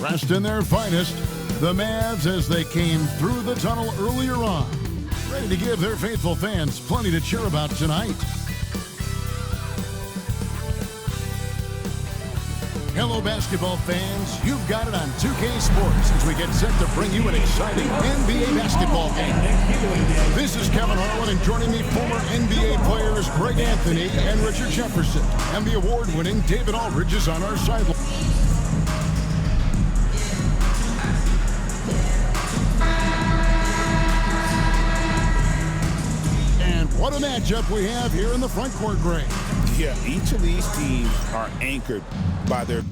Dressed in their finest, the Mavs as they came through the tunnel earlier on, ready to give their faithful fans plenty to cheer about tonight. Hello, basketball fans. You've got it on 2K Sports as we get set to bring you an exciting NBA basketball game. This is Kevin Harlan, and joining me, former NBA players Greg Anthony and Richard Jefferson, and the award-winning David Aldridge is on our sideline. What a matchup we have here in the front court, Greg. Yeah, each of these teams are anchored by their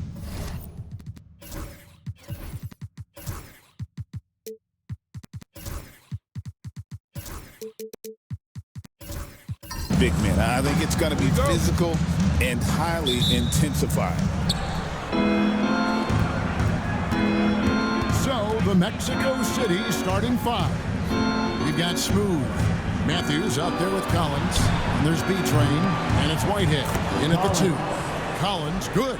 big men. I think it's going to be physical and highly intensified. So, the Mexico City starting five. We've got Smooth. Matthews out there with Collins, and there's B-Train, and it's Whitehead in at the 2. Collins, good.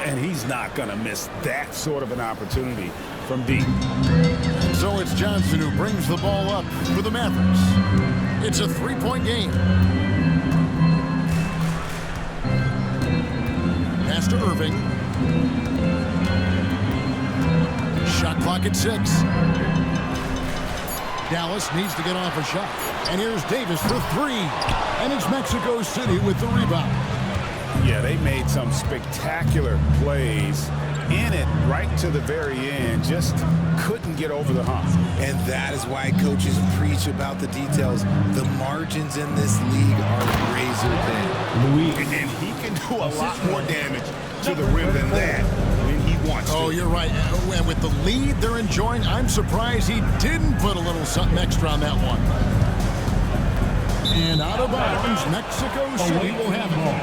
And he's not going to miss that sort of an opportunity from B. So it's Johnson who brings the ball up for the Mavericks. It's a 3-point game. Pass to Irving. Shot clock at 6. Dallas needs to get off a shot. And here's Davis for 3. And it's Mexico City with the rebound. Yeah, they made some spectacular plays in it right to the very end. Just couldn't get over the hump. And that is why coaches preach about the details. The margins in this league are razor thin. And he can do a lot more damage to the rim than that when he wants to. Oh, you're right. And with the lead they're enjoying, I'm surprised he didn't put a little something extra on that one. And out of bounds, Mexico City will have the ball.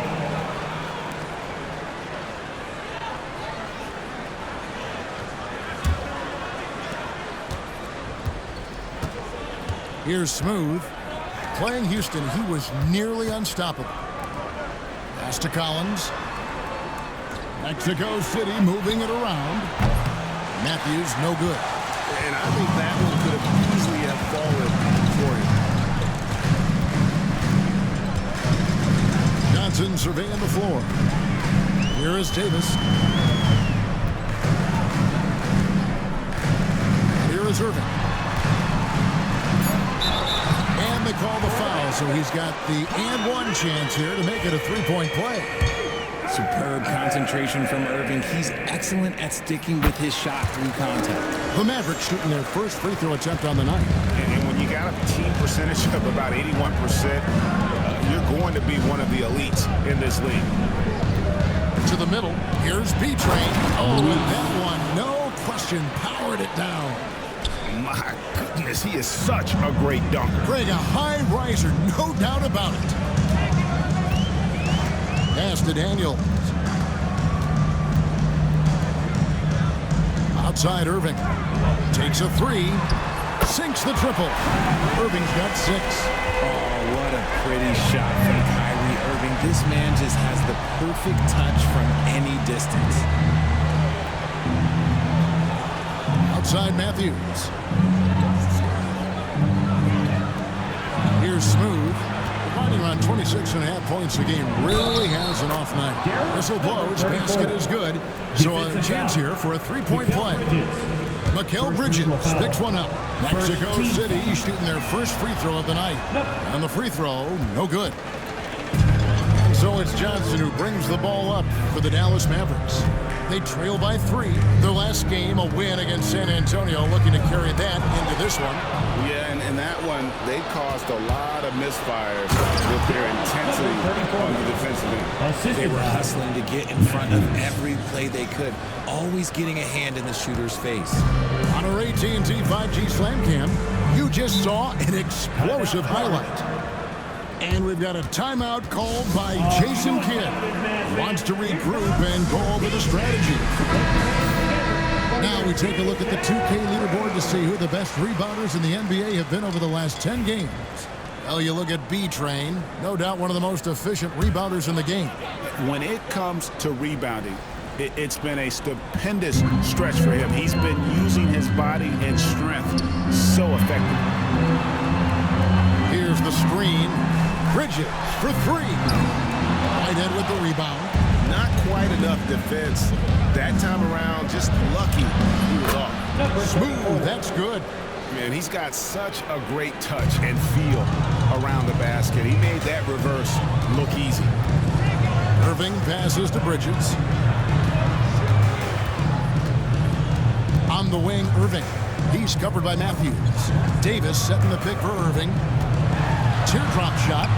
Here's Smooth. Playing Houston, he was nearly unstoppable. Pass to Collins. Mexico City moving it around. Matthews, no good. And I think that one could have easily have fallen for him. Johnson surveying the floor. Here is Davis. Here is Irving. And they call the foul, so he's got the and one chance here to make it a 3-point play. Superb concentration from Irving. He's excellent at sticking with his shot through contact. The Mavericks shooting their first free throw attempt on the night. And when you got a team percentage of about 81%, you're going to be one of the elites in this league. To the middle. Here's B-Train. Oh, and that one, no question, powered it down. My goodness, he is such a great dunker. Greg, a high riser, no doubt about it. Pass to Daniels. Outside Irving. Takes a 3. Sinks the triple. Irving's got 6. Oh, what a pretty shot from Kyrie Irving. This man just has the perfect touch from any distance. Outside Matthews. Here's Smooth. Fighting around 26.5 points a game, really has an off night. Whistle blows, basket is good. So a chance here for a 3-point play. Mikal Bridges picks one up. Mexico City shooting their first free throw of the night. And the free throw, no good. So it's Johnson who brings the ball up for the Dallas Mavericks. They trail by 3. Their last game, a win against San Antonio, looking to carry that into this one. Yeah, and that one, they caused a lot of misfires with their intensity on the defensive end. They were hustling to get in front of every play they could, always getting a hand in the shooter's face. On our AT&T 5G Slam Cam, you just saw an explosive highlight. And we've got a timeout called by Jason Kidd. Wants to regroup and go over the strategy. Now we take a look at the 2K leaderboard to see who the best rebounders in the NBA have been over the last 10 games. Well, you look at B-Train, no doubt one of the most efficient rebounders in the game. When it comes to rebounding, It's been a stupendous stretch for him. He's been using his body and strength so effectively. Here's the screen. Bridges for three. Whitehead with the rebound. Not quite enough defense that time around. Just lucky he was off. Smooth, that's good. Man, he's got such a great touch and feel around the basket. He made that reverse look easy. Irving passes to Bridges. On the wing, Irving. He's covered by Matthews. Davis setting the pick for Irving. Teardrop shot.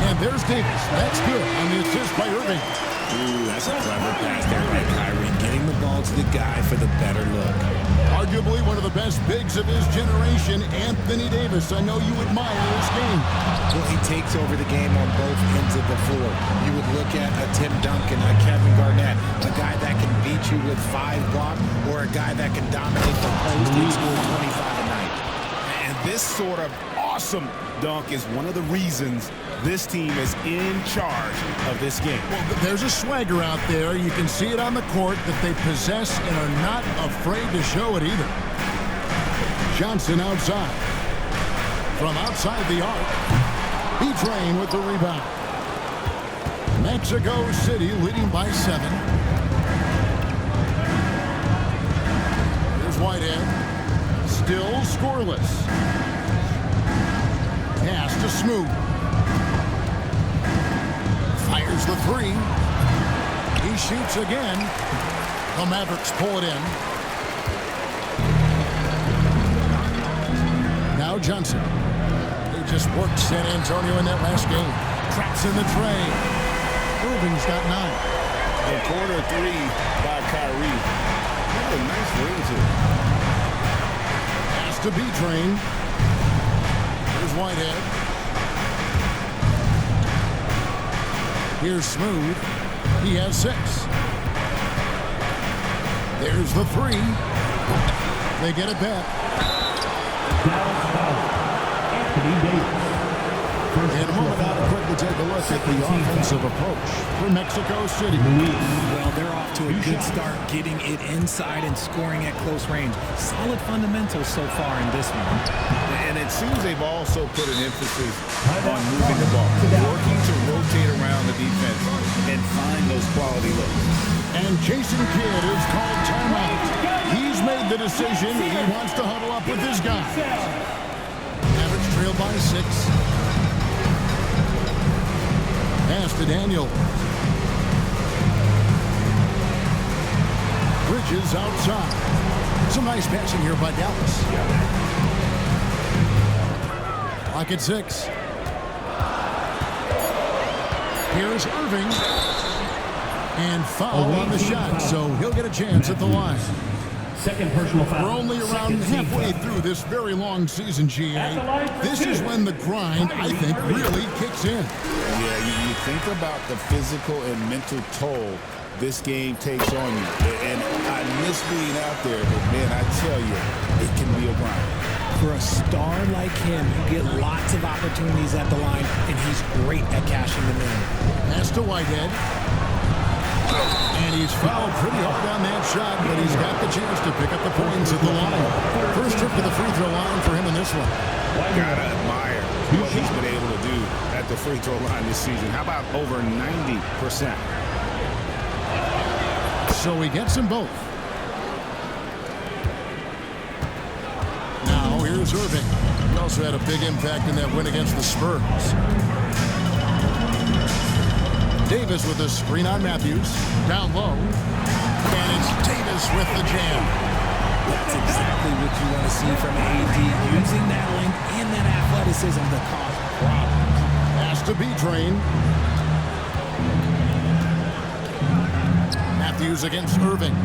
And there's Davis. That's good on the assist by Irving. Ooh, that's a clever pass there by Kyrie. Getting the ball to the guy for the better look. Arguably one of the best bigs of his generation, Anthony Davis. I know you admire this game. Well, he takes over the game on both ends of the floor. You would look at a Tim Duncan, a Kevin Garnett, a guy that can beat you with 5 blocks, or a guy that can dominate the post and score 25 a night. And this sort of awesome dunk is one of the reasons this team is in charge of this game. Well, there's a swagger out there. You can see it on the court that they possess and are not afraid to show it either. Johnson outside. From outside the arc. B-Train with the rebound. Mexico City leading by 7. Here's Whitehead. Still scoreless. Pass to Smooth. Fires the 3. He shoots again. The Mavericks pull it in. Now Johnson. They just worked San Antonio in that last game. Traps in the tray. Irving's got 9. The corner 3 by Kyrie. Really a nice ring to it. Pass to B-Train. Here's Whitehead. Here's Smooth. He has 6. There's the 3. They get it back. In a moment, I'll quickly take a look at the offensive approach for Mexico City. Well, they're off to a good start, getting it inside and scoring at close range. Solid fundamentals so far in this one. And it seems they've also put an emphasis on moving the ball, working to rotate around the defense and find those quality looks. And Jason Kidd is called timeout. He's made the decision. He wants to huddle up with his guy. Mavericks trail by 6. Pass to Daniel. Bridges outside. Some nice passing here by Dallas. Clock at 6. Here's Irving. And foul on the shot, so he'll get a chance at the line. Second personal foul. We're only around halfway through this very long season, GA. This is when the grind, I think, really kicks in. Yeah, you think about the physical and mental toll this game takes on you. And I miss being out there, but man, I tell you, it can be a grind. For a star like him, you get lots of opportunities at the line, and he's great at cashing them in. Pass to Whitehead. And he's fouled pretty hard on that shot, but he's got the chance to pick up the points at the line. First trip to the free throw line for him in this one. Gotta admire what he's been able to do at the free throw line this season. How about over 90%? So he gets them both. Now here's Irving. He also had a big impact in that win against the Spurs. Davis with a screen on Matthews. Down low. And it's Davis with the jam. That's exactly what you want to see from AD, using that length and that athleticism to cause problems. Pass to B-Train. Matthews against Irving.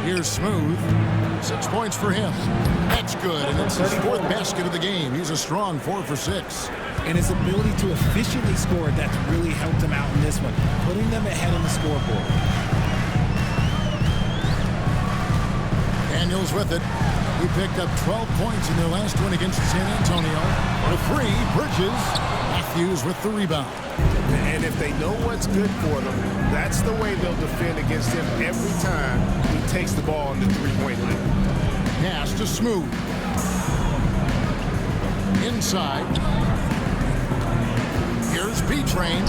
Here's Smooth. 6 points for him. That's good, and it's his 4th basket of the game. He's a strong 4 for 6. And his ability to efficiently score, that's really helped him out in this one, putting them ahead on the scoreboard. Daniels with it. He picked up 12 points in their last win against San Antonio. The 3, Bridges. Matthews with the rebound. And And if they know what's good for them, that's the way they'll defend against him every time he takes the ball in the three-point line. Pass to Smooth. Inside. Here's B-Train.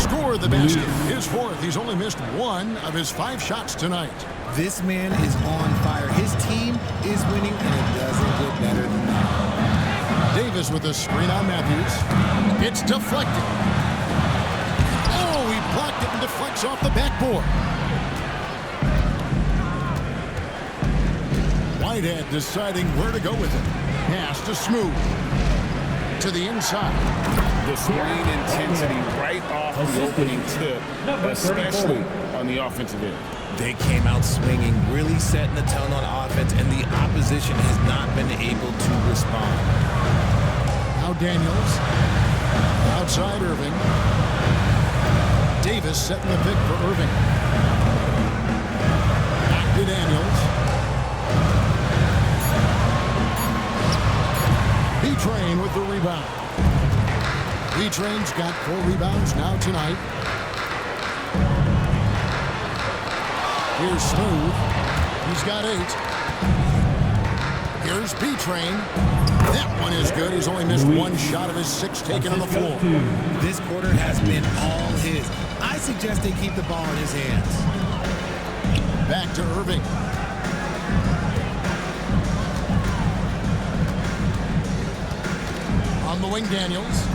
Score the basket. His fourth. He's only missed one of his 5 shots tonight. This man is on fire. His team is winning, and it doesn't get better than that. Davis with a screen on Matthews. It's deflected. Oh, he blocked it and deflects off the backboard. Whitehead deciding where to go with it. Pass to Smooth. To the inside. The screen intensity right off the opening tip, especially on the offensive end. They came out swinging, really setting the tone on offense, and the opposition has not been able to respond. Now Daniels. Outside Irving. Davis setting the pick for Irving. Back to Daniels. B-Train with the rebound. B-Train's got 4 rebounds now tonight. Here's Smooth. He's got 8. Here's B-Train. That one is good. He's only missed 1 shot of his 6 taken on the floor. This quarter has been all his. I suggest they keep the ball in his hands. Back to Irving. On the wing, Daniels.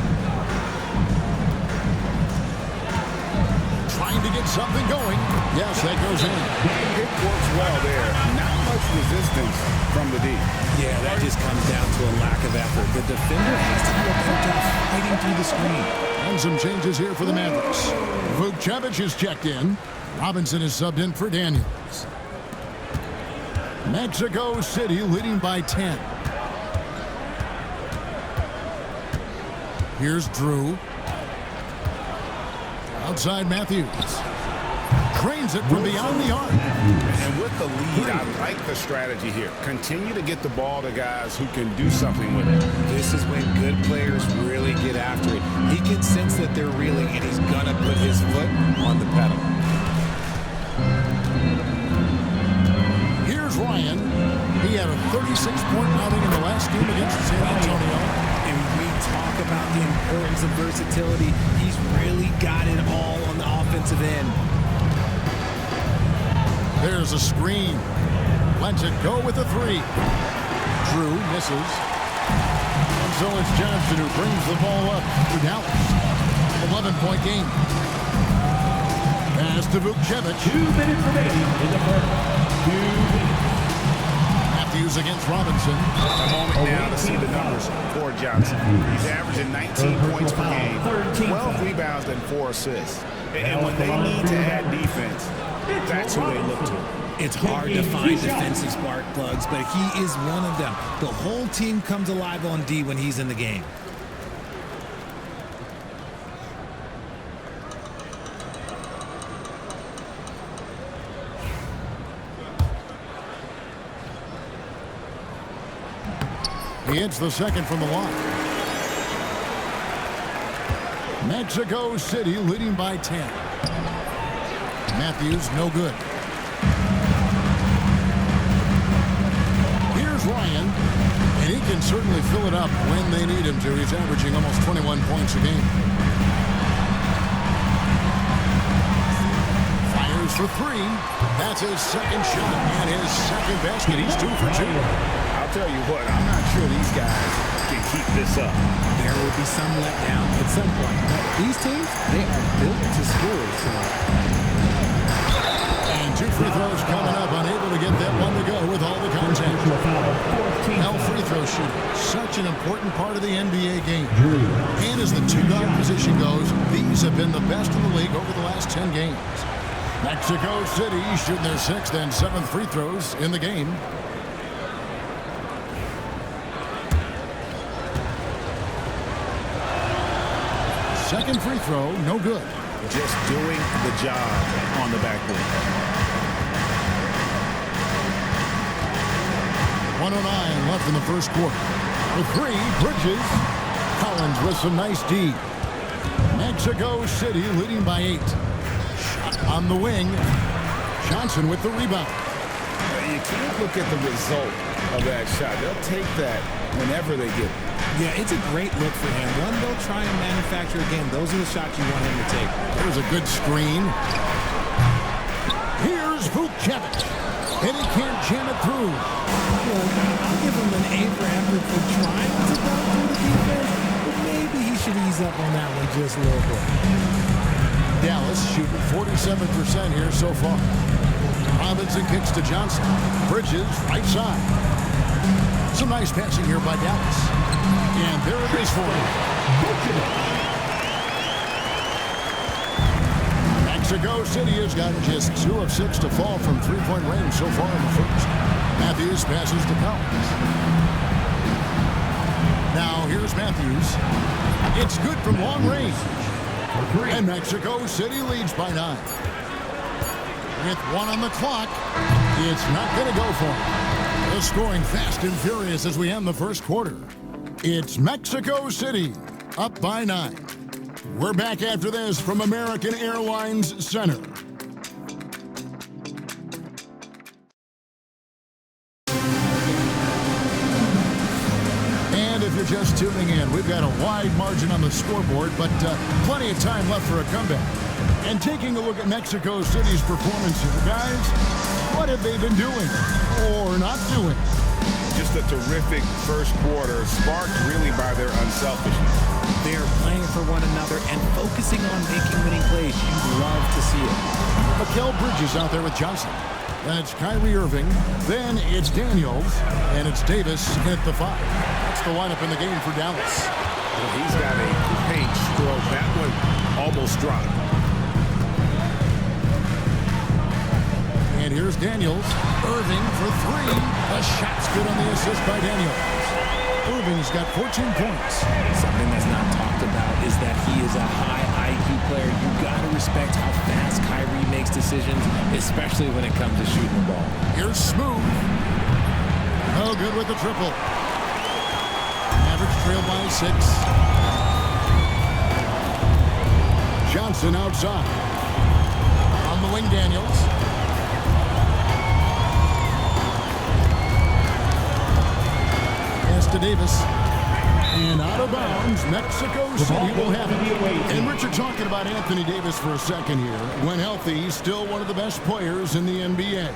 Trying to get something going. Yes, that goes in. It works well there. Not much resistance from the D. Yeah, that just comes down to a lack of effort. The defender has to do a better job fighting through the screen. And some changes here for the Mavericks. Vukcevic is checked in. Robinson is subbed in for Daniels. Mexico City leading by 10. Here's Drew. Outside Matthews. Drains it from beyond the arc. And with the lead, I like the strategy here. Continue to get the ball to guys who can do something with it. This is when good players really get after it. He can sense that they're reeling, and he's going to put his foot on the pedal. Here's Ryan. He had a 36-point outing in the last game against San Antonio. And we talk about the importance of versatility. He's really got it all on the offensive end. There's a screen. Lets it go with a 3. Drew misses. And so it's Johnson who brings the ball up for Dallas. 11-point game. Pass to Vukcevic. 2 minutes remaining in the first. 2 minutes. Matthews against Robinson. A moment now to see the numbers for Johnson. He's averaging 19 points per game, 12 rebounds, and 4 assists. And when they need to add defense, that's who they look to. It's hard to find defensive spark plugs, but he is one of them. The whole team comes alive on D when he's in the game. He hits the second from the line. Mexico City leading by 10. Matthews, no good. Here's Ryan, and he can certainly fill it up when they need him to. He's averaging almost 21 points a game. Fires for 3. That's his second shot and his second basket. He's 2 for 2. I'll tell you what, I'm not sure these guys can keep this up. There will be some letdown at some point. But these teams, they are built to score. So. And 2 free throws coming up, unable to get that one to go with all the contact. Now free throw shooting, such an important part of the NBA game. And as the 2-guard position goes, these have been the best in the league over the last 10 games. Mexico City shooting their 6th and 7th free throws in the game. Second free throw, no good. Just doing the job on the backboard. 1:09 left in the first quarter. The 3, Bridges. Collins with some nice D. Mexico City leading by 8. Shot on the wing. Johnson with the rebound. You can't look at the result of that shot. They'll take that whenever they get it. Yeah, it's a great look for him. One they'll try and manufacture again. Those are the shots you want him to take. There's a good screen. Here's Vukcevic. And he can't jam it through. I'll give him an A for effort for trying to go through the defense, but maybe he should ease up on that one just a little bit. Dallas shooting 47% here so far. Robinson kicks to Johnson. Bridges, right side. Some nice passing here by Dallas. And there it is for him. Mexico City has gotten just 2 of 6 to fall from three-point range so far in the first. Matthews passes to Collins. Now here's Matthews. It's good from long range. And Mexico City leads by 9. With 1 on the clock, it's not going to go for him. The scoring fast and furious as we end the first quarter. It's Mexico City up by 9. We're back after this from American Airlines Center. And if you're just tuning in, we've got a wide margin on the scoreboard, but plenty of time left for a comeback. And taking a look at Mexico City's performance here, guys, what have they been doing or not doing? Just a terrific first quarter, sparked really by their unselfishness. They're playing for one another and focusing on making winning plays. You love to see it. Mikal Bridges out there with Johnson. That's Kyrie Irving. Then it's Daniels, and it's Davis at the 5. That's the lineup in the game for Dallas. Well, he's got a paint stroke. That one almost dropped. And here's Daniels. Irving for 3. The shot's good on the assist by Daniels. Irving's got 14 points. Something that's not talked about is that he is a high IQ player. You got to respect how fast Kyrie makes decisions, especially when it comes to shooting the ball. Here's Smooth. Oh, good with the triple. Average trail by 6. Johnson outside. On the wing, Daniels. To Davis. And out of bounds, Mexico City will have it. And Richard, talking about Anthony Davis for a second here. When healthy, he's still one of the best players in the NBA.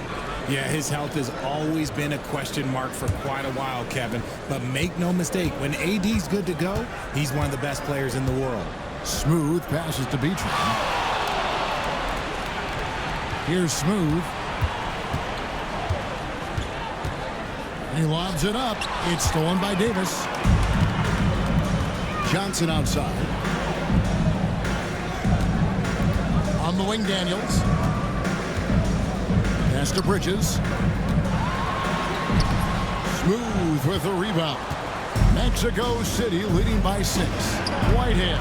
Yeah, his health has always been a question mark for quite a while, Kevin. But make no mistake, when AD's good to go, he's one of the best players in the world. Smooth passes to Beachman. Here's Smooth. He lobs it up. It's stolen by Davis. Johnson outside. On the wing, Daniels. Pass to Bridges. Smooth with a rebound. Mexico City leading by 6. Whitehead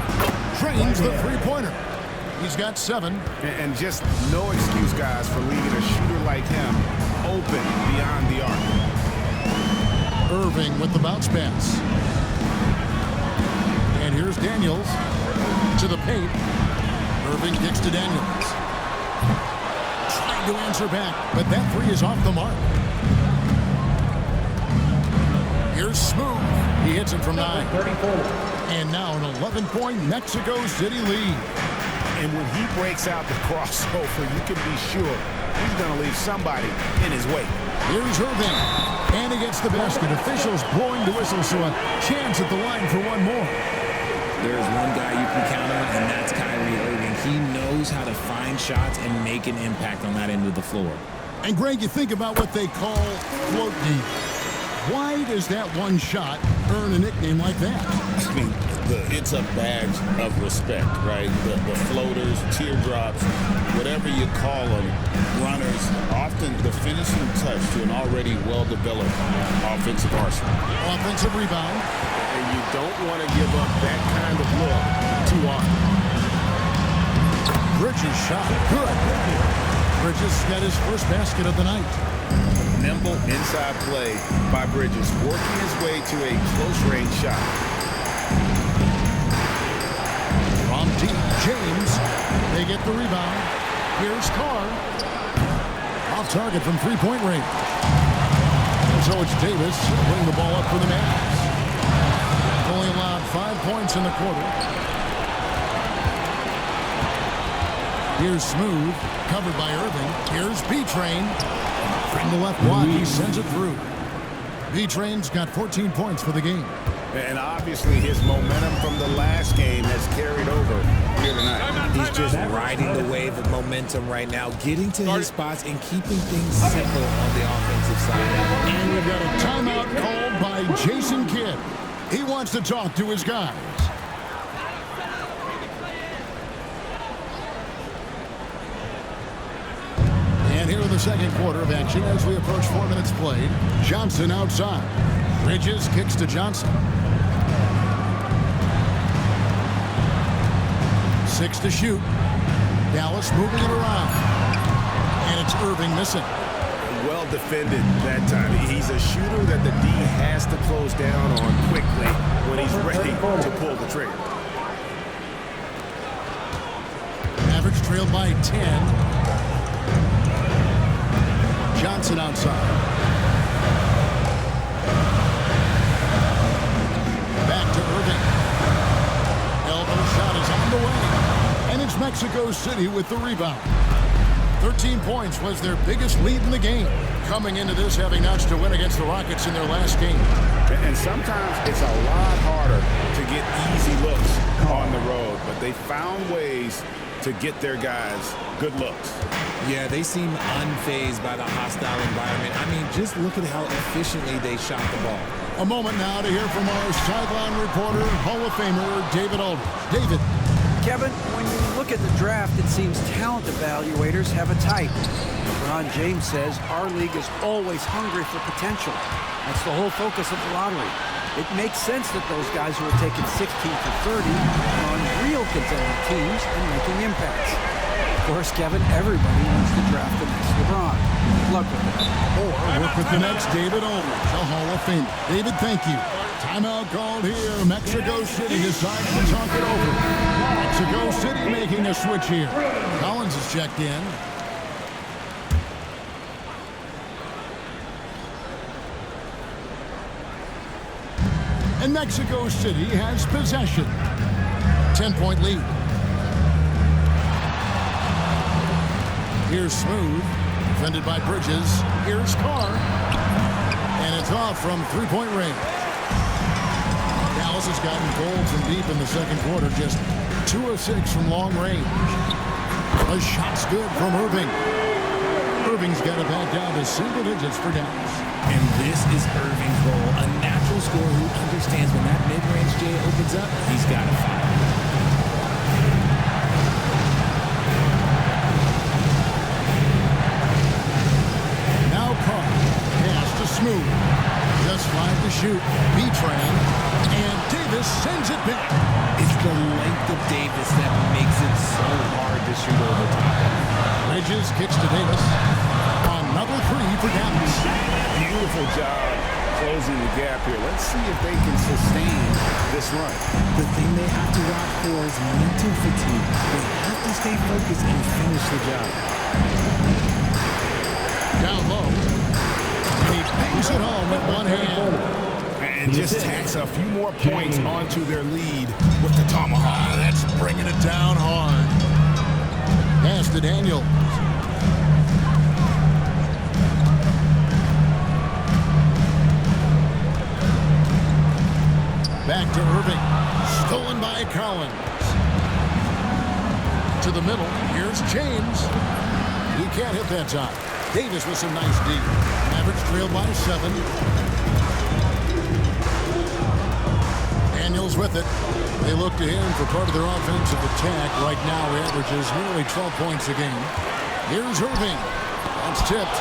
trains the three-pointer. He's got 7. And just no excuse, guys, for leaving a shooter like him open beyond the arc. Irving with the bounce pass. And here's Daniels to the paint. Irving kicks to Daniels. Trying to answer back, but that 3 is off the mark. Here's Smooth. He hits it from 9. And now an 11-point Mexico City lead. And when he breaks out the crossover, you can be sure he's going to leave somebody in his wake. Here's Irving. And he gets the basket. Officials blowing the whistle, so a chance at the line for one more. There's one guy you can count on, and that's Kyrie Irving. He knows how to find shots and make an impact on that end of the floor. And, Greg, you think about what they call float deep. Why does that one shot earn a nickname like that? I mean, it's a badge of respect, right? The floaters, teardrops, whatever you call them, runners, often the finishing touch to an already well-developed offensive arsenal. Offensive rebound. And you don't want to give up that kind of look too often. Bridges shot. Good. Bridges got his first basket of the night. Nimble inside play by Bridges, working his way to a close-range shot. From deep. James, they get the rebound. Here's Carr. Off target from three-point range. And so it's Davis bring the ball up for the Mavs. Only allowed 5 points in the quarter. Here's Smooth, covered by Irving. Here's B-Train. From the left block, he sends it through. B-Train's got 14 points for the game. And obviously his momentum from the last game has carried over here tonight. He's just riding the wave of momentum right now, getting to his spots and keeping things simple on the offensive side. And we've got a timeout called by Jason Kidd. He wants to talk to his guys. And here in the second quarter of action as we approach 4 minutes played. Johnson outside. Bridges kicks to Johnson. 6 to shoot. Dallas moving it around. And it's Irving missing. Well defended that time. He's a shooter that the D has to close down on quickly when he's ready to pull the trigger. Mavericks trailed by 10. Johnson outside. Back to Irving. Elbow shot is on the way. And it's Mexico City with the rebound. 13 points was their biggest lead in the game. Coming into this having notched to win against the Rockets in their last game. And sometimes it's a lot harder to get easy looks on the road. But they found ways to get their guys good looks. Yeah, they seem unfazed by the hostile environment. I mean, just look at how efficiently they shot the ball. A moment now to hear from our sideline reporter, Hall of Famer David Aldridge. David. Kevin, when you look at the draft, it seems talent evaluators have a type. LeBron James says our league is always hungry for potential. That's the whole focus of the lottery. It makes sense that those guys who are taken 16 to 30 are on real contending teams and making impacts. Of course, Kevin, everybody wants to draft the next LeBron. Good luck with it. Or work with the next David Aldridge, the Hall of Famer. David, thank you. Timeout called here. Mexico City decides to talk it over. Mexico City making a switch here. Collins is checked in. And Mexico City has possession. 10-point lead. Here's Smooth, defended by Bridges. Here's Carr. And it's off from three-point range. Dallas has gotten gold from deep in the second quarter, just 2 of 6 from long range. A shot's good from Irving. Irving's got it back down to single digits for Dallas. And this is Irving's role, a natural scorer who understands when that mid-range J opens up, he's got to fire. Now Carr, pass to Smooth. Just 5 to shoot. B-Train. And Davis sends it back. It's the length of Davis that makes it so hard to shoot over top. Bridges kicks to Davis. Another 3 for Dallas. Beautiful job closing the gap here. Let's see if they can sustain this run. The thing they have to watch for is mental fatigue. They have to stay focused and finish the job. Down low. He bangs it home with one hand. And just tacks a few more points onto their lead with the tomahawk. That's bringing it down hard. Pass to Daniel. Back to Irving. Stolen by Collins. To the middle. Here's James. He can't hit that time. Davis with some nice D. Mavericks trailed by 7. Daniels with it. They look to him for part of their offensive attack. Right now, he averages nearly 12 points a game. Here's Irving. That's tipped.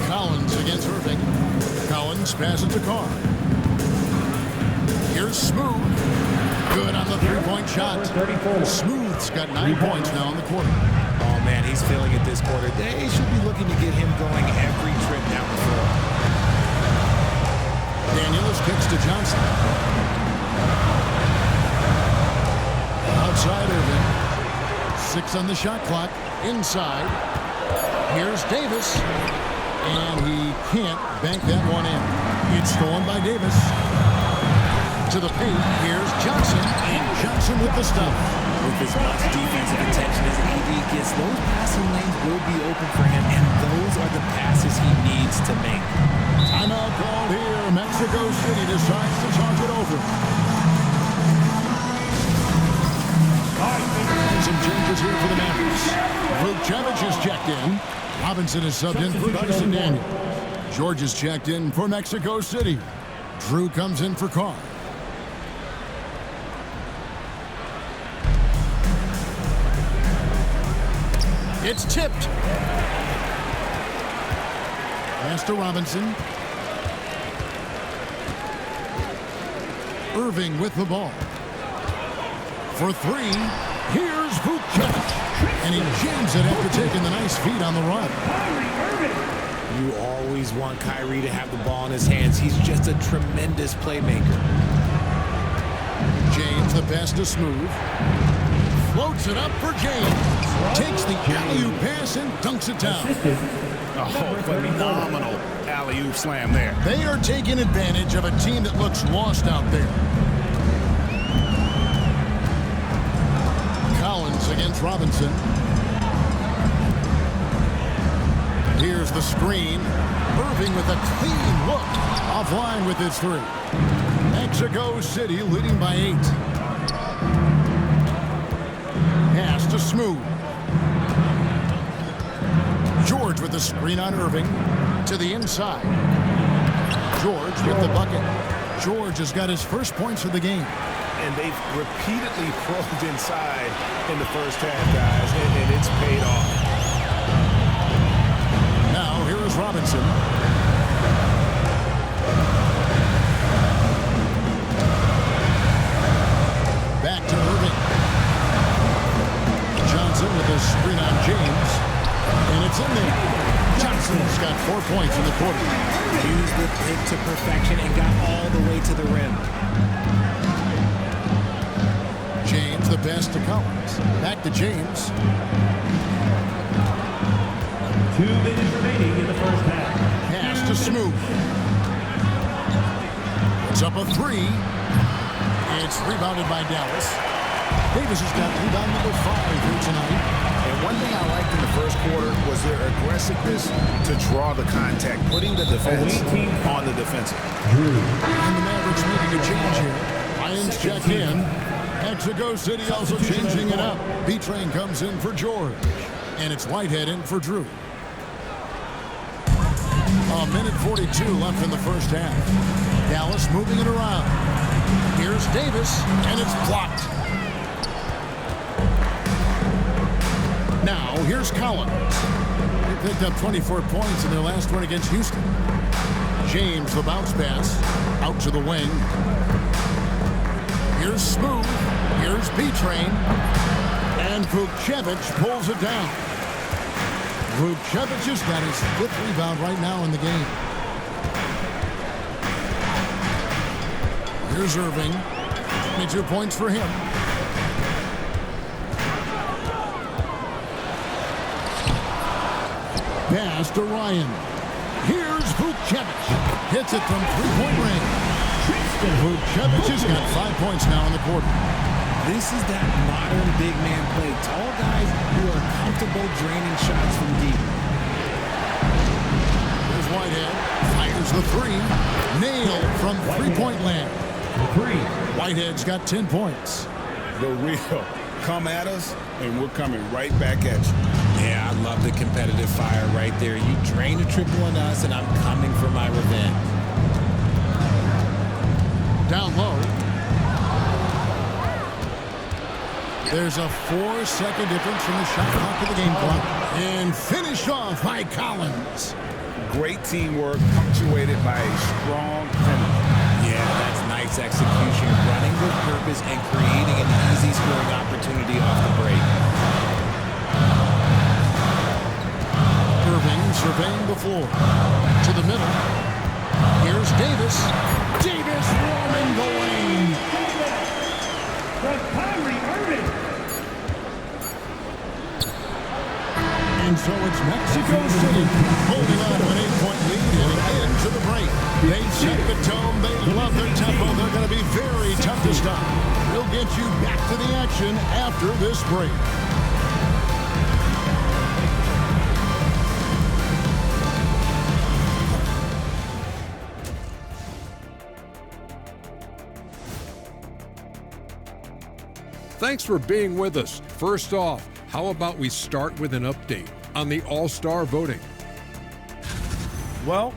Collins against Irving. Collins passes to Carr. Here's Smooth. Good on the three-point shot. Smooth's got 9 points now in the quarter. Oh, man, he's feeling it this quarter. They should be looking to get him going every trip down the floor. Daniels kicks to Johnson. outside Irving. 6 on the shot clock. Inside. Here's Davis. And he can't bank that one in. It's stolen by Davis. To the paint. Here's Johnson. And Johnson with the stop. With as much defensive attention as AD gets, those passing lanes will be open for him, and those are the passes he needs to make. Timeout called here. Mexico City decides to talk it over. Some changes here for the Mavericks. Vucevic is checked in. Robinson is subbed in for Dyson Daniel. George is checked in for Mexico City. Drew comes in for Carr. It's tipped. Pass to Robinson. Irving with the ball. For 3, here's Vucevic. And he jams it after taking the nice feed on the run. You always want Kyrie to have the ball in his hands. He's just a tremendous playmaker. James, the pass to Smooth. Floats it up for James. Takes the alley-oop pass and dunks it down. Oh, phenomenal alley-oop slam there. They are taking advantage of a team that looks lost out there. Collins against Robinson. Here's the screen. Irving with a clean look. Offline with his 3. Mexico City leading by 8. Pass to Smooth. George with the screen on Irving. To the inside. George with the bucket. George has got his first points of the game. And they've repeatedly probed inside in the first half, guys, and it's paid off. Now, here is Robinson. Back to Irving. Johnson with a screen on James. And it's in there. Johnson's got 4 points in the quarter. Used the pick to perfection and got all the way to the rim. James, the pass to Collins. Back to James. 2 minutes remaining in the first half. Pass to Smooth. It's up a 3. It's rebounded by Dallas. Davis has got rebound number 5 here tonight. And one thing I liked in the first quarter was their aggressiveness to draw the contact, putting the defense on the defensive. And the Mavericks making a change here. Lions check in. Mexico City also changing it up. B-Train comes in for George. And it's Whitehead in for Drew. A minute 42 left in the first half. Dallas moving it around. Here's Davis, and it's blocked. Now, here's Collins. They picked up 24 points in their last one against Houston. James, the bounce pass, out to the wing. Here's Smooth. Here's B-Train. And Vucevic pulls it down. Vucevic has got his 5th rebound right now in the game. Here's Irving. 22 points for him. Pass to Ryan. Here's Vucevic. Hits it from 3-point range. Vucevic has got 5 points now in the quarter. This is that modern big man play. Tall guys who are comfortable draining shots from deep. Here's Whitehead. Fires the 3. Nailed from 3-point land. Whitehead's got 10 points. The real. Come at us, and we're coming right back at you. Yeah, I love the competitive fire right there. You drain a triple on us, and I'm coming for my revenge. Down low. There's a 4-second difference from the shot clock to the game clock. And finished off by Collins. Great teamwork punctuated by a strong finish. Yeah, that's nice execution. Running with purpose and creating an easy scoring opportunity off the break. Irving surveying the floor. To the middle. Here's Davis. Davis roaming the lane. From Kyrie Irving. And so it's Mexico City holding on to an 8-point lead heading into the break. They set the tone. They love their tempo. They're going to be very tough to stop. We'll get you back to the action after this break. Thanks for being with us. First off, how about we start with an update on the All-Star voting? Well,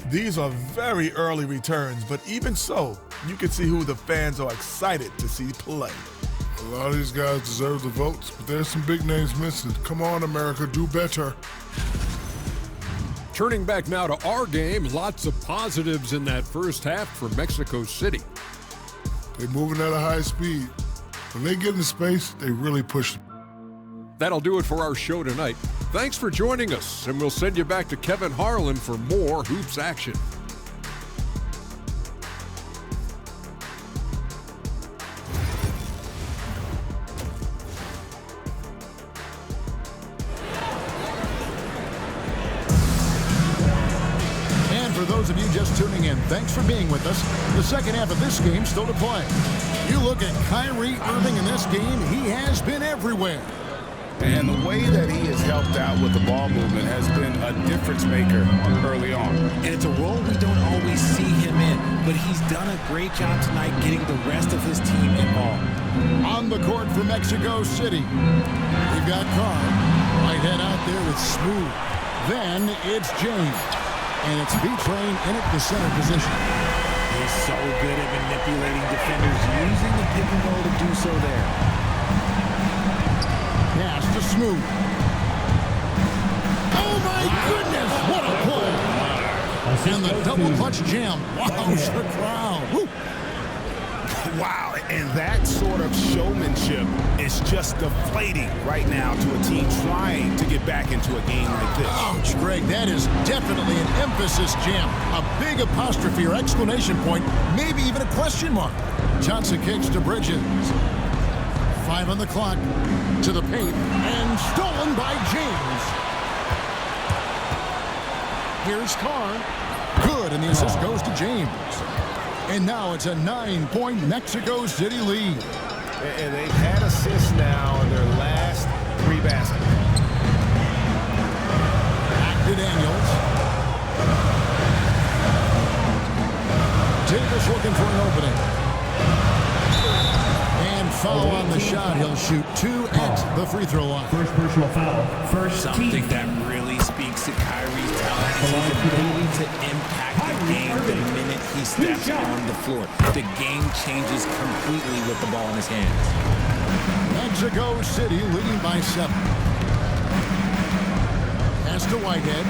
these are very early returns, but even so, you can see who the fans are excited to see play. A lot of these guys deserve the votes, but there's some big names missing. Come on, America, do better. Turning back now to our game, lots of positives in that first half for Mexico City. They're moving at a high speed. When they get in space, they really push them. That'll do it for our show tonight. Thanks for joining us, and we'll send you back to Kevin Harlan for more Hoops action. For those of you just tuning in, thanks for being with us. The second half of this game still to play. You look at Kyrie Irving in this game, he has been everywhere. And the way that he has helped out with the ball movement has been a difference maker early on. And it's a role we don't always see him in, but he's done a great job tonight getting the rest of his team involved. On the court for Mexico City, we've got Carr. Whitehead out there with Smooth. Then it's James. And it's B-Train in at the center position. He's so good at manipulating defenders, using the pick and roll to do so there. Pass to Smooth. Oh my goodness, what a play! And the double clutch jam. Wow, the crowd. Woo. Wow, and that sort of showmanship is just deflating right now to a team trying to get back into a game like this. Ouch, Greg, that is definitely an emphasis jam. A big apostrophe or exclamation point, maybe even a question mark. Johnson kicks to Bridges. 5 on the clock, to the paint, and stolen by James. Here's Carr. Good, and the assist goes to James. And now it's a 9-point Mexico City lead. And they've had assists now in their last 3 baskets. Back to Daniels. Davis looking for an opening. And foul on the shot. He'll shoot 2 at the free throw line. First personal foul. First Something team. that really speaks to Kyrie's talent is his ability to impact the game the minute he steps on the floor. The game changes completely with the ball in his hands. Mexico City leading by 7. Pass to Whitehead.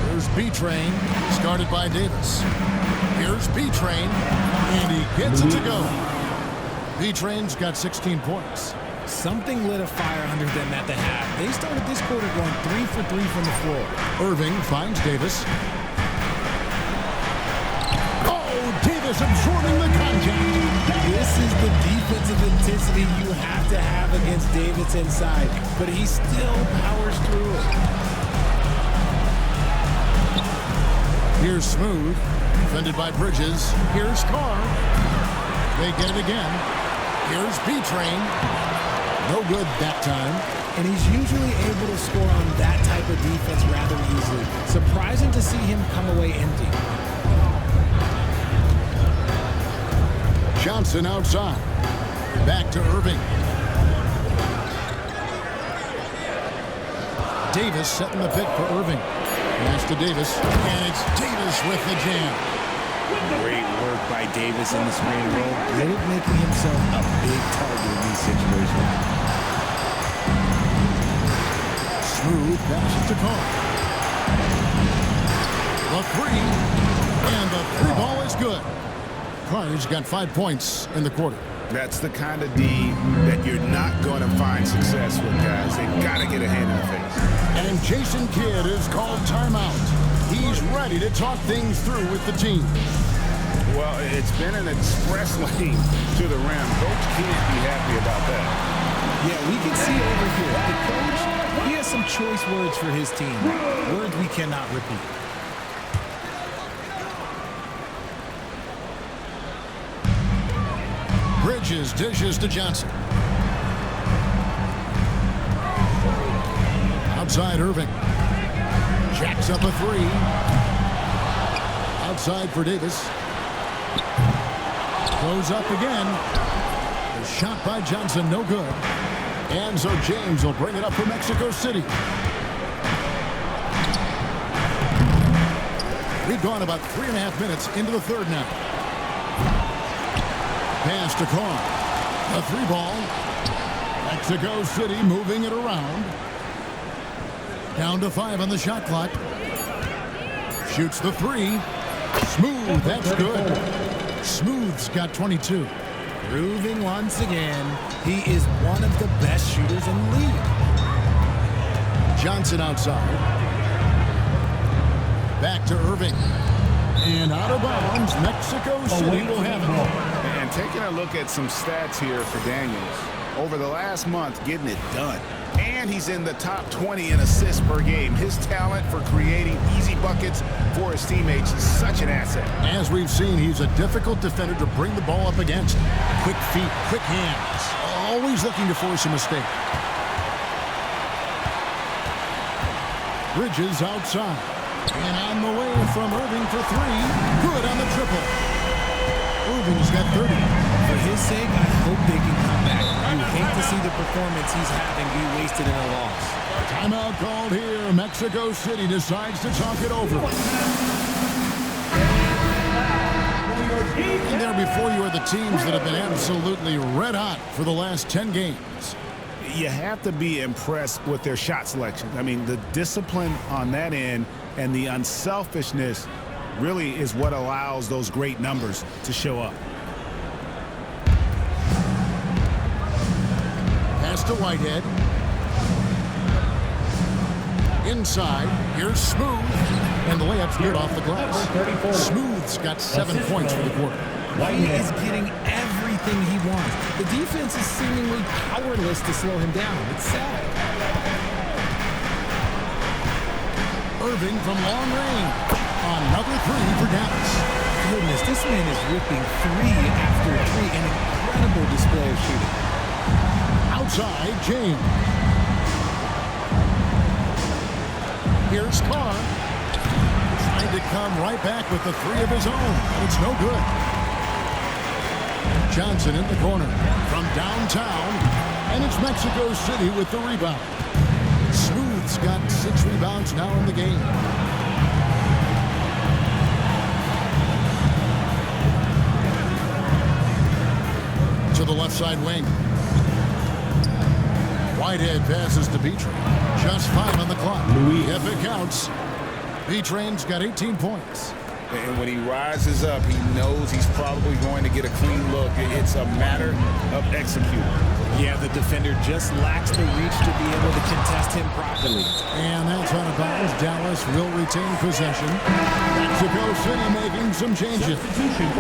Here's B-Train, started by Davis. Here's B-Train, and he gets it to go. B-Train's got 16 points. Something lit a fire under them at the half. They started this quarter going 3 for 3 from the floor. Irving finds Davis. Oh, Davis absorbing the contact. This is the defensive intensity you have to have against Davis inside, but he still powers through it. Here's Smooth, defended by Bridges. Here's Carr. They get it again. Here's B-Train. No good that time. And he's usually able to score on that type of defense rather easily. Surprising to see him come away empty. Johnson outside. Back to Irving. Davis setting the pick for Irving. Pass to Davis, and it's Davis with the jam. Great work by Davis in the screen roll. Good at making himself a big target in these situations. Smooth passes to Carr. The 3, and the 3 ball is good. Carr's got 5 points in the quarter. That's the kind of D that you're not going to find success with, guys. They've got to get a hand in the face. And Jason Kidd is called timeout. He's ready to talk things through with the team. Well, it's been an express lane to the rim. Coach can't be happy about that. Yeah, we can see over here. The coach, he has some choice words for his team. Words we cannot repeat. Bridges dishes to Johnson. Outside Irving. Jacks up a three. Outside for Davis. Goes up again. The shot by Johnson, no good. And so James will bring it up for Mexico City. We've gone about 3.5 minutes into the third now. Pass to Carr. A three ball. Mexico City moving it around. Down to 5 on the shot clock. Shoots the three. Smooth, that's good. Smooth's got 22. Proving once again, he is one of the best shooters in the league. Johnson outside. Back to Irving. And out of bounds, Mexico City will have it. And taking a look at some stats here for Daniels. Over the last month, getting it done. And he's in the top 20 in assists per game. His talent for creating easy buckets for his teammates is such an asset. As we've seen, he's a difficult defender to bring the ball up against. Quick feet, quick hands. Always looking to force a mistake. Bridges outside. And on the way from Irving for three. Good on the triple. Irving's got 30. For his sake, I hope they can come back. You hate to see the performance he's having be wasted in a loss. Timeout called here. Mexico City decides to talk it over. And there before you are the teams that have been absolutely red hot for the last 10 games. You have to be impressed with their shot selection. I mean, the discipline on that end and the unselfishness really is what allows those great numbers to show up. Pass to Whitehead. Inside. Here's Smooth. And the layup's good off the glass. Smooth's got 7 points for the quarter. He is getting everything he wants. The defense is seemingly powerless to slow him down. It's sad. Irving from long range. Another three for Dallas. Goodness, this man is ripping three after three. An incredible display of shooting. Outside, James. Here's Carr. Trying to come right back with the three of his own. It's no good. Johnson in the corner from downtown. And it's Mexico City with the rebound. Smooth's got 6 rebounds now in the game. To the left side wing. Whitehead passes to B-Train. Just 5 on the clock. If it counts, B-Train's got 18 points. And when he rises up, he knows he's probably going to get a clean look. It's a matter of executing. Yeah, the defender just lacks the reach to be able to contest him properly. And that's out of bounds. Dallas will retain possession. Mexico City making some changes.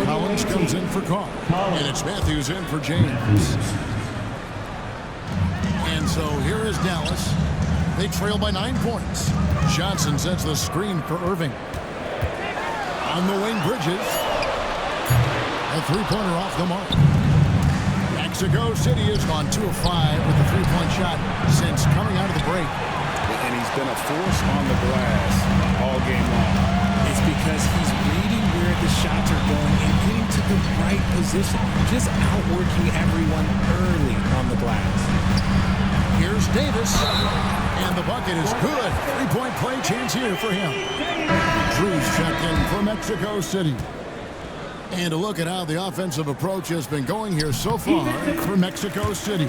Collins comes in for Carr. And it's Matthews in for James. And so here is Dallas. They trail by 9 points. Johnson sets the screen for Irving. On the wing, Bridges. A three-pointer off the mark. Mexico City has gone 2 of 5 with a three-point shot since coming out of the break. And he's been a force on the glass all game long. It's because he's reading where the shots are going and getting to the right position. Just outworking everyone early on the glass. Here's Davis. And the bucket is good. Three-point play chance here for him. Drew's checked in for Mexico City. And a look at how the offensive approach has been going here so far for Mexico City.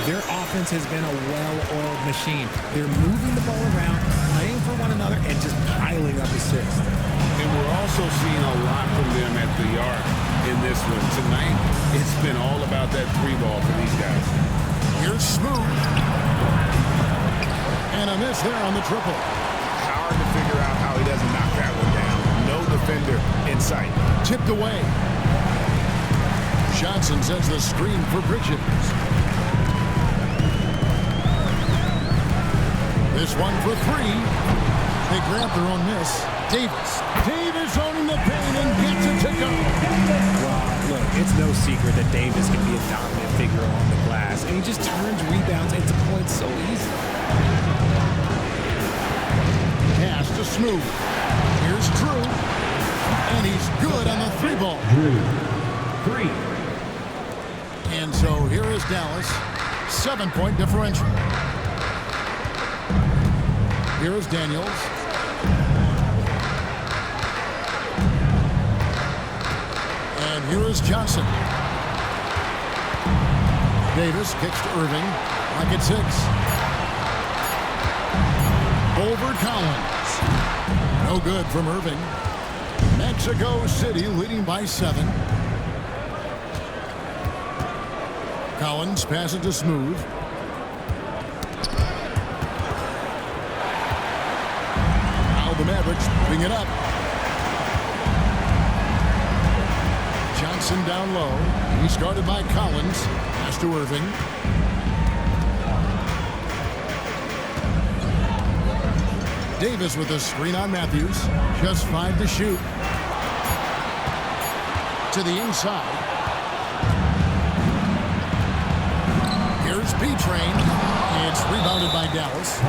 Their offense has been a well-oiled machine. They're moving the ball around, playing for one another, and just piling up assists. And we're also seeing a lot from them at the arc in this one. Tonight, it's been all about that three ball for these guys. Here's Smooth. And a miss there on the triple. Hard to figure out how he doesn't knock that one down. No defender in sight. Tipped away. Johnson sets the screen for Bridges. This one for three. They grab their own miss. Davis owning the paint and gets it to go. Well, look, it's no secret that Davis can be a dominant figure on the glass, and he just turns rebounds into points so easy. Pass to Smooth. Here's Drew. And he's good on the three ball. Drew. 3. And so here is Dallas. 7-point differential. Here is Daniels. And here is Johnson. Davis kicks to Irving. Like it's 6. Over Collins. No good from Irving. Mexico City leading by 7. Collins passes to Smooth. Now the Mavericks putting it up. Johnson down low. He's guarded by Collins. Pass to Irving. Davis with a screen on Matthews. Just 5 to shoot. To the inside. Here's B-Train. It's rebounded by Dallas.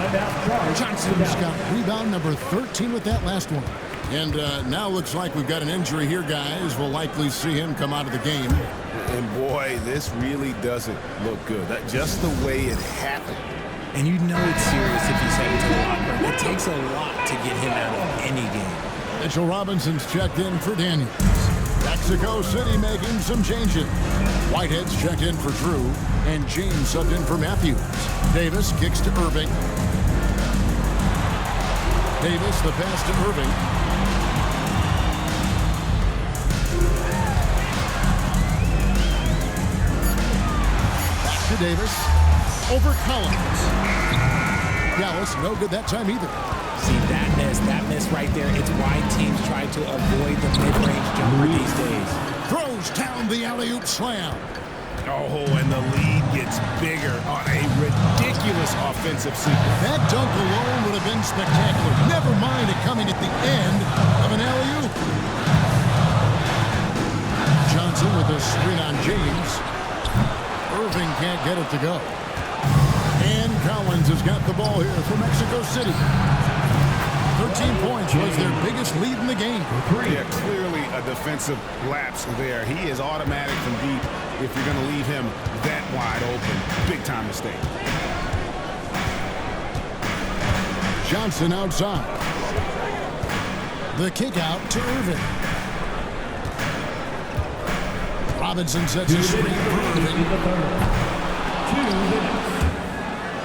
Johnson's got rebound number 13 with that last one. And now looks like we've got an injury here, guys. We'll likely see him come out of the game. And boy, this really doesn't look good. Just the way it happened. And you know it's serious if he's headed to the locker room. It takes a lot to get him out of any game. Mitchell Robinson's checked in for Daniels. Mexico City making some changes. Whitehead's checked in for Drew, and James subbed in for Matthews. Davis kicks to Irving. Davis, the pass to Irving. Back to Davis. Over Collins. Dallas, no good that time either. See, that miss right there, it's why teams try to avoid the mid-range jumper these days. Throws down the alley-oop slam. Oh, and the lead gets bigger on a ridiculous offensive sequence. That dunk alone would have been spectacular. Never mind it coming at the end of an alley-oop. Johnson with a screen on James. Irving can't get it to go. And Collins has got the ball here for Mexico City. 13 points was their biggest lead in the game. Yeah, clearly a defensive lapse there. He is automatic from deep if you're going to leave him that wide open. Big time mistake. Johnson outside. The kick out to Irving. Robinson sets a screen for Irving.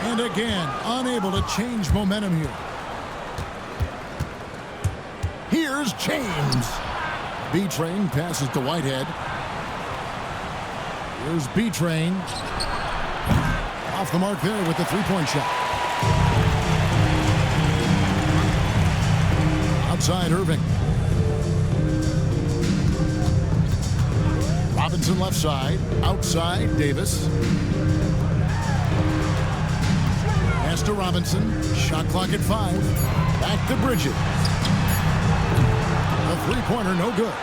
And again, unable to change momentum here. Here's James. B-Train passes to Whitehead. Here's B-Train. Off the mark there with the three-point shot. Outside Irving. Robinson left side. Outside Davis. Pass to Robinson. Shot clock at 5. Back to Bridges. A three-pointer, no good.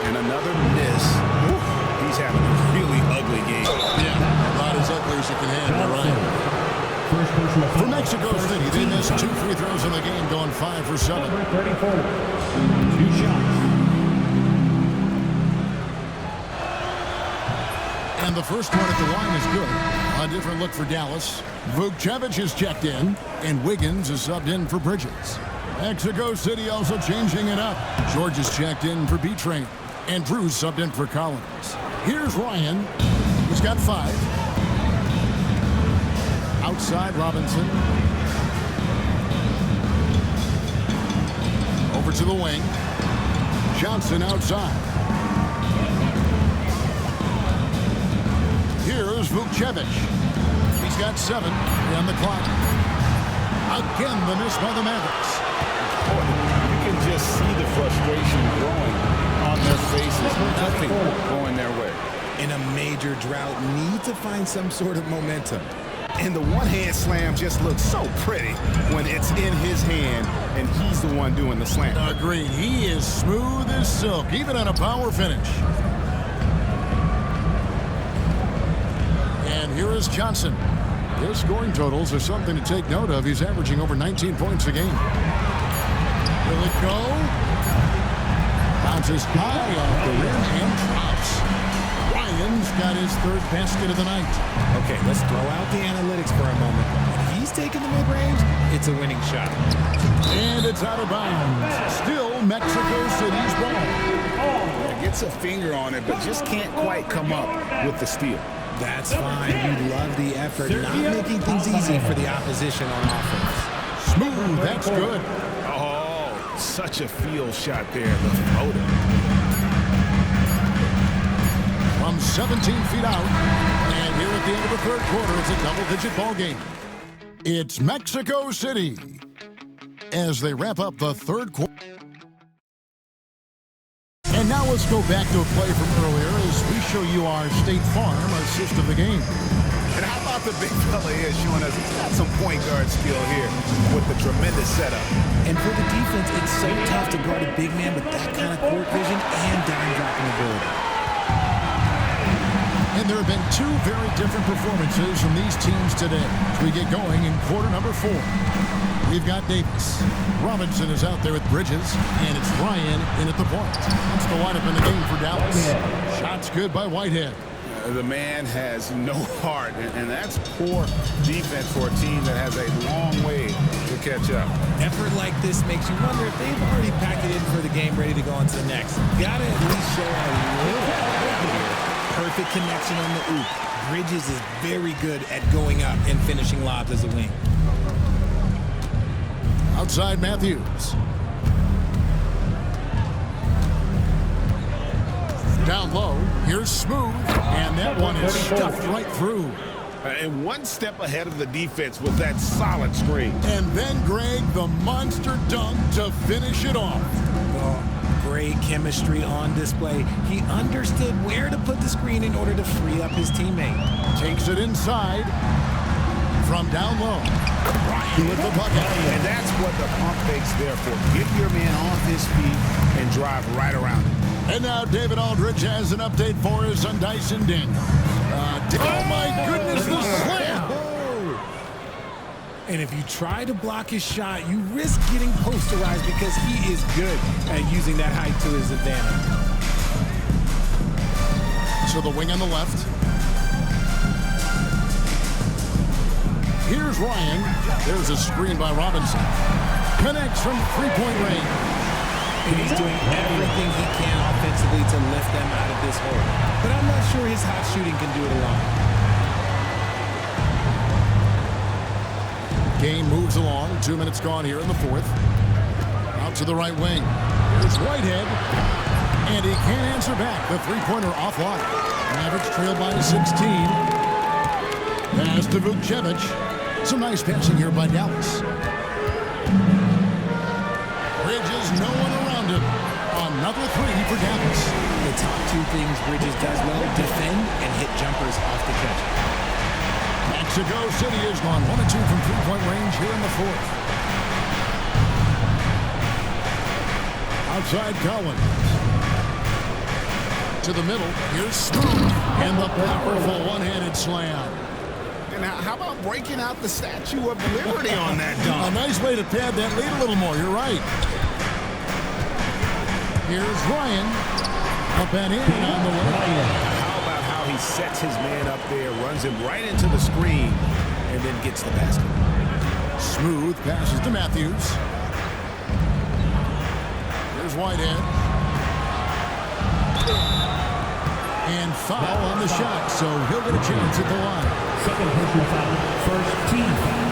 And another miss. Ooh, he's having a really ugly game. Yeah, about as ugly as you can have, you're right. For Mexico City, they missed 2 free throws in the game, going 5 for 7. 34. 2 shots. And the first one at the line is good. A different look for Dallas. Vukcevic is checked in, and Wiggins is subbed in for Bridges. Mexico City also changing it up. George is checked in for B-Train, and Drew's subbed in for Collins. Here's Ryan. He's got 5. Outside Robinson. Over to the wing. Johnson outside. Here's Vukcevic. He's got 7 on the clock. Again, the miss by the Mavericks. You can just see the frustration growing on their faces. Nothing going their way. In a major drought, need to find some sort of momentum. And the one-hand slam just looks so pretty when it's in his hand and he's the one doing the slam. Agreed. He is smooth as silk, even on a power finish. And here is Johnson. His scoring totals are something to take note of. He's averaging over 19 points a game. Will it go? Bounces high off the rim and drops. Ryan's got his third basket of the night. Okay, let's throw out the analytics for a moment. When he's taking the mid-range, it's a winning shot. And it's out of bounds. Still Mexico City's ball. Yeah, gets a finger on it, but just can't quite come up with the steal. That's fine. You love the effort, not making things easy for the opposition on offense. Smooth, that's good. Oh, such a field shot there, the floater. From 17 feet out, and here at the end of the third quarter, it's a double-digit ball game. It's Mexico City as they wrap up the third quarter. And now let's go back to a play from earlier as we show you our State Farm assist of the game. And how about the big fella here showing us he's got some point guard skill here with the tremendous setup. And for the defense, it's so tough to guard a big man with that kind of court vision and dime dropping ability. And there have been two very different performances from these teams today as we get going in quarter number 4. We've got Davis. Robinson is out there with Bridges, and it's Ryan in at the point. That's the lineup in the game for Dallas. Shots good by Whitehead. The man has no heart, and that's poor defense for a team that has a long way to catch up. Effort like this makes you wonder if they've already packed it in for the game, ready to go on to the next. Gotta at least show a little here. Perfect connection on the oop. Bridges is very good at going up and finishing lobs as a wing. Outside Matthews. Down low, here's Smooth, and that one is stuffed right through. And one step ahead of the defense with that solid screen. And then Greg, the monster dunk to finish it off. Oh, great chemistry on display. He understood where to put the screen in order to free up his teammate. Takes it inside from down low. Ryan with the bucket. And that's what the pump fake's there for. Get your man off his feet and drive right around him. And now David Aldridge has an update for us on Dyson Daniels. Oh my goodness, the slam! And if you try to block his shot, you risk getting posterized because he is good at using that height to his advantage. So the wing on the left. Here's Ryan. There's a screen by Robinson. Connects from three-point range. And he's doing everything he can offensively to lift them out of this hole. But I'm not sure his hot shooting can do it alone. Game moves along. 2 minutes gone here in the fourth. Out to the right wing. Here's Whitehead. And he can't answer back. The three-pointer offline. Mavericks trail by 16. Pass to Vukcevic. Some nice passing here by Dallas. Bridges, no one around him. Another three for Dallas. The top two things Bridges does well, defend and hit jumpers off the catch. Mexico City has gone 1 of 2 from three-point range here in the fourth. Outside Collins. To the middle. Here's Smooth. And the powerful one-handed slam. And how about breaking out the Statue of Liberty on that dunk? A nice way to pad that lead a little more. You're right. Here's Ryan. Up and in on the way. How about how he sets his man up there, runs him right into the screen, and then gets the basket. Smooth passes to Matthews. Here's Whitehead. And foul on the shot, so he'll get a chance at the line. Second personal foul, first team foul.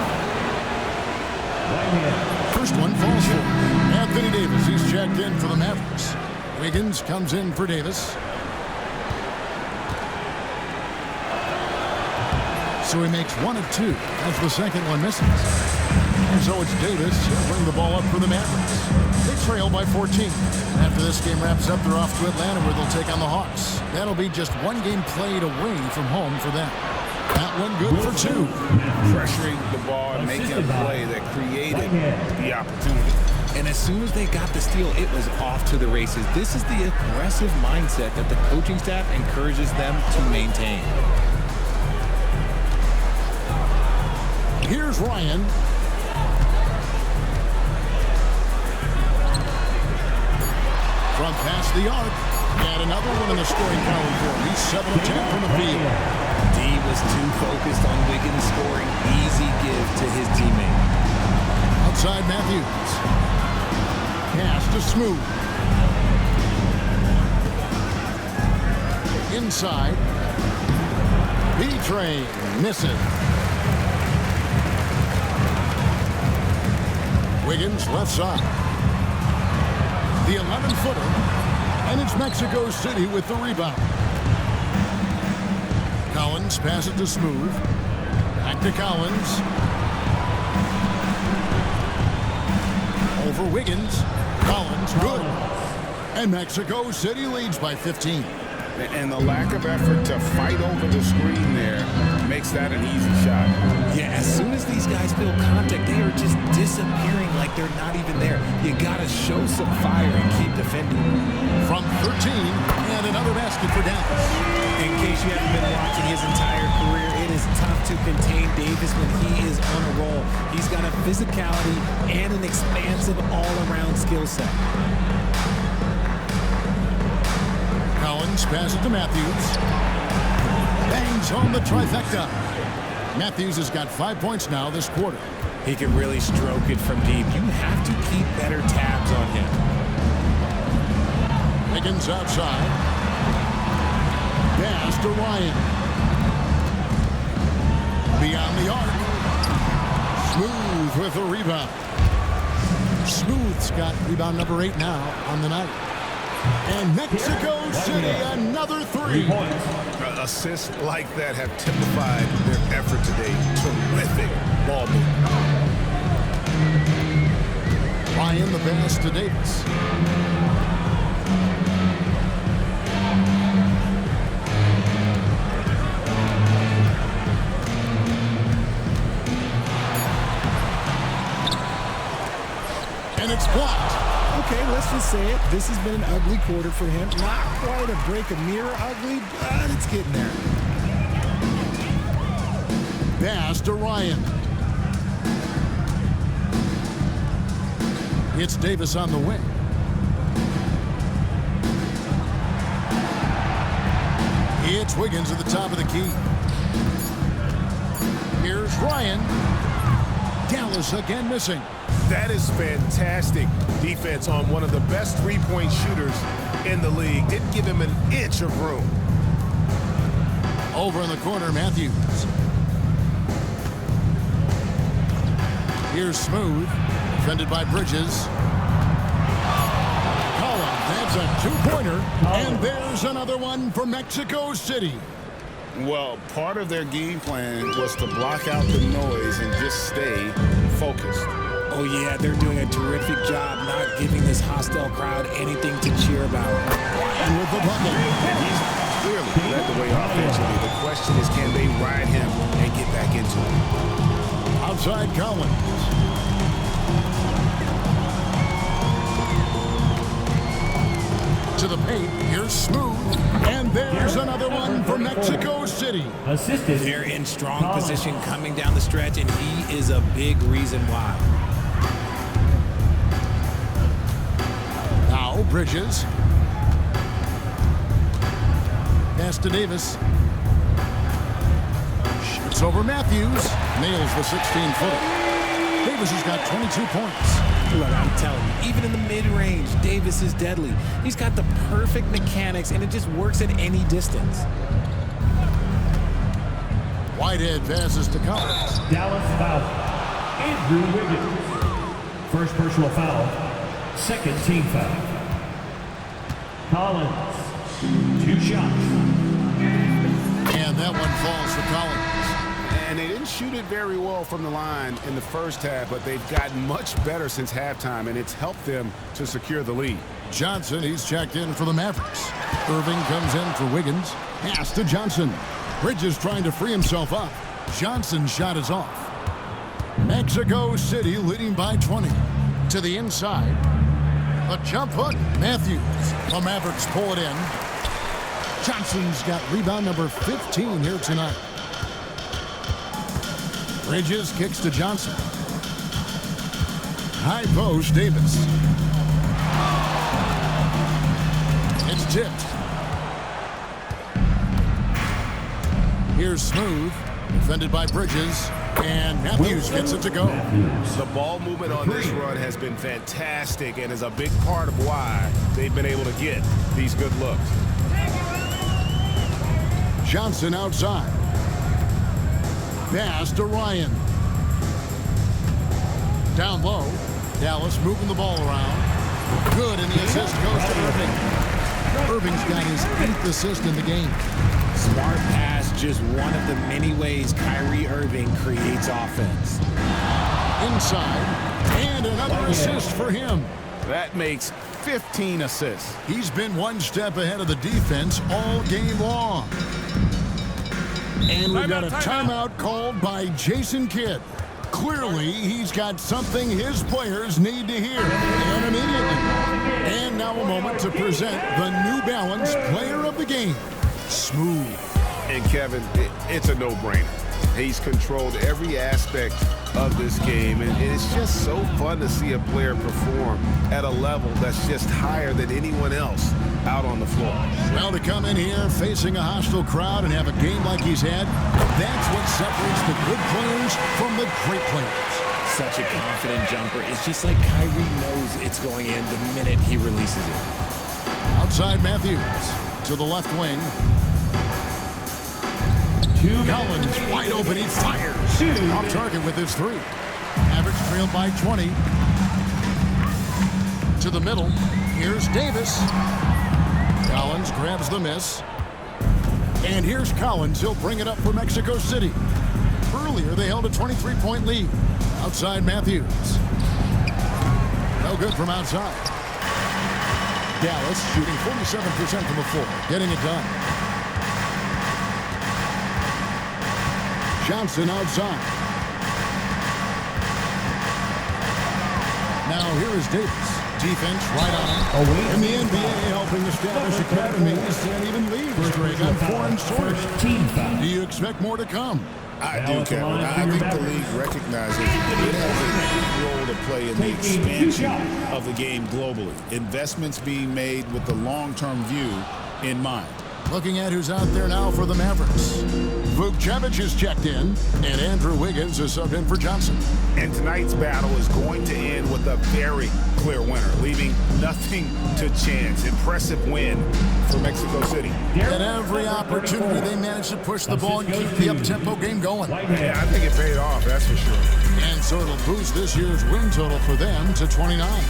Whitehead. First one falls for Anthony Davis. He's checked in for the Mavericks. Wiggins comes in for Davis. So he makes 1 of 2 as the second one misses. And so it's Davis. He'll bring the ball up for the Mavericks. They trail by 14. After this game wraps up, they're off to Atlanta where they'll take on the Hawks. That'll be just 1 game played away from home for them. That one good for 2. Pressuring the ball and making a play that created the opportunity. And as soon as they got the steal, it was off to the races. This is the aggressive mindset that the coaching staff encourages them to maintain. Here's Ryan. From past the arc. And another one in the scoring column for him. He's 7 of 10 from the field. D was too focused on Wiggins scoring. Easy give to his teammate. Outside Matthews. Pass to Smooth. Inside. B-Train misses. Wiggins left side. The 11-footer. And it's Mexico City with the rebound. Collins passes it to Smooth. Back to Collins. Over Wiggins. Collins, good. And Mexico City leads by 15. And the lack of effort to fight over the screen there makes that an easy shot. Yeah, as soon as these guys feel contact, they are just disappearing like they're not even there. You gotta show some fire and keep defending. From 13, and another basket for Dallas. In case you haven't been watching his entire career, it is tough to contain Davis when he is on a roll. He's got a physicality and an expansive all-around skill set. Collins passes to Matthews. Bangs home the trifecta. Matthews has got 5 points now this quarter. He can really stroke it from deep. You have to keep better tabs on him. Wiggins outside. Pass to Ryan. Beyond the arc. Smooth with the rebound. Smooth's got rebound number 8 now on the night. And Mexico City, another 3. Assists like that have typified their effort today. Terrific ball movement. Ryan the pass to Davis. And it's blocked. Okay, let's just say it. This has been an ugly quarter for him. Not quite a break a mirror ugly, but it's getting there. Pass to Ryan. It's Davis on the wing. It's Wiggins at the top of the key. Here's Ryan. Dallas again missing. That is fantastic defense on one of the best three-point shooters in the league. Didn't give him an inch of room. Over in the corner, Matthews. Here's Smooth, defended by Bridges. Collins, that's a two-pointer, and there's another one for Mexico City. Well, part of their game plan was to block out the noise and just stay focused. Oh, yeah, they're doing a terrific job not giving this hostile crowd anything to cheer about. And with the bucket. And he's clearly led the way offensively. The question is, can they ride him and get back into it? Outside Collins. To the paint, here's Smooth. And there's another one for Mexico City. Assisted. They're in strong position coming down the stretch, and he is a big reason why. Now Bridges. Pass to Davis. Shoots over Matthews. Nails the 16-footer. Davis has got 22 points. Look, I'm telling you, even in the mid-range, Davis is deadly. He's got the perfect mechanics, and it just works at any distance. Whitehead passes to Collins. Dallas foul. Andrew Wiggins. First personal foul. Second team foul. Collins. 2 shots. And that one falls for Collins. And they didn't shoot it very well from the line in the first half, but they've gotten much better since halftime, and it's helped them to secure the lead. Johnson, he's checked in for the Mavericks. Irving comes in for Wiggins. Pass to Johnson. Bridges trying to free himself up. Johnson's shot is off. Mexico City leading by 20. To the inside. A jump hook. Matthews. The Mavericks pull it in. Johnson's got rebound number 15 here tonight. Bridges kicks to Johnson. High post, Davis. It's tipped. Here's Smooth. Defended by Bridges. And Matthews gets it to go. The ball movement on this run has been fantastic and is a big part of why they've been able to get these good looks. Johnson outside. Pass to Ryan. Down low. Dallas moving the ball around. Good, and the assist goes to Irving. Irving's got his 8th assist in the game. Smart pass, just one of the many ways Kyrie Irving creates offense. Inside, and another assist for him. That makes 15 assists. He's been one step ahead of the defense all game long. And we've got a timeout called by Jason Kidd. Clearly, he's got something his players need to hear, and immediately. And now a moment to present the New Balance Player of the Game, Smooth. And Kevin, it's a no-brainer. He's controlled every aspect of this game, and it's just so fun to see a player perform at a level that's just higher than anyone else out on the floor. Well, to come in here facing a hostile crowd and have a game like he's had, that's what separates the good players from the great players. Such a confident jumper. It's just like Kyrie knows it's going in the minute he releases it. Outside Matthews to the left wing. Collins wide open, he fires. Off target with his 3. Average trailed by 20. To the middle, here's Davis. Collins grabs the miss. And here's Collins, he'll bring it up for Mexico City. Earlier, they held a 23-point lead. Outside Matthews. No good from outside. Dallas shooting 47% from the floor, getting it done. Johnson outside. Now here is Davis. Defense right on him. In the NBA, helping establish academies and even leagues, Greg, on foreign source. Do you expect more to come? I do, Kevin. I think the league recognizes it has a big role to play in the expansion of the game globally. Investments being made with the long-term view in mind. Looking at who's out there now for the Mavericks. Vukcevic is checked in, and Andrew Wiggins is subbed in for Johnson. And tonight's battle is going to end with a very clear winner, leaving nothing to chance. Impressive win for Mexico City. At every opportunity, they managed to push the ball and keep the up-tempo game going. Yeah, I think it paid off, that's for sure. And so it'll boost this year's win total for them to 29.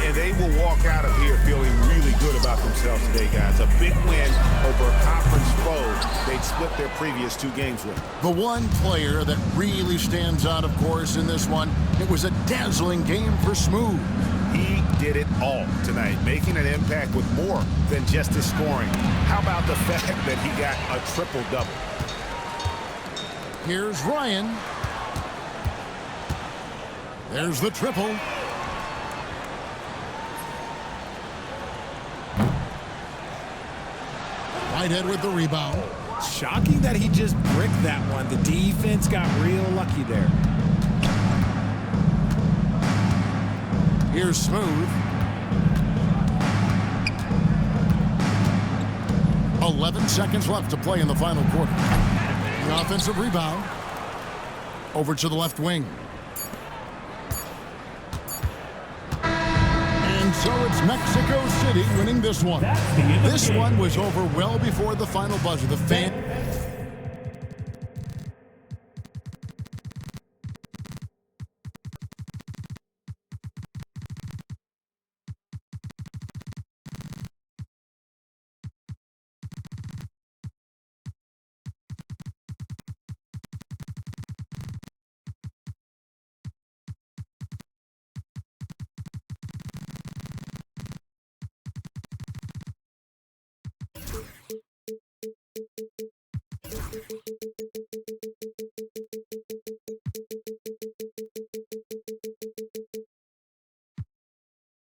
And they will walk out of here feeling really good about themselves today, guys. A big win over a conference foe they'd split their previous 2 games with. The one player that really stands out, of course, in this one, it was a dazzling game for Smooth. He did it all tonight, making an impact with more than just his scoring. How about the fact that he got a triple-double? Here's Ryan. There's the triple. Whitehead with the rebound. Shocking that he just bricked that one. The defense got real lucky there. Here's Smooth. 11 seconds left to play in the final quarter. The offensive rebound. Over to the left wing. And so it's Mexico City winning this one. This one was over well before the final buzzer. The fan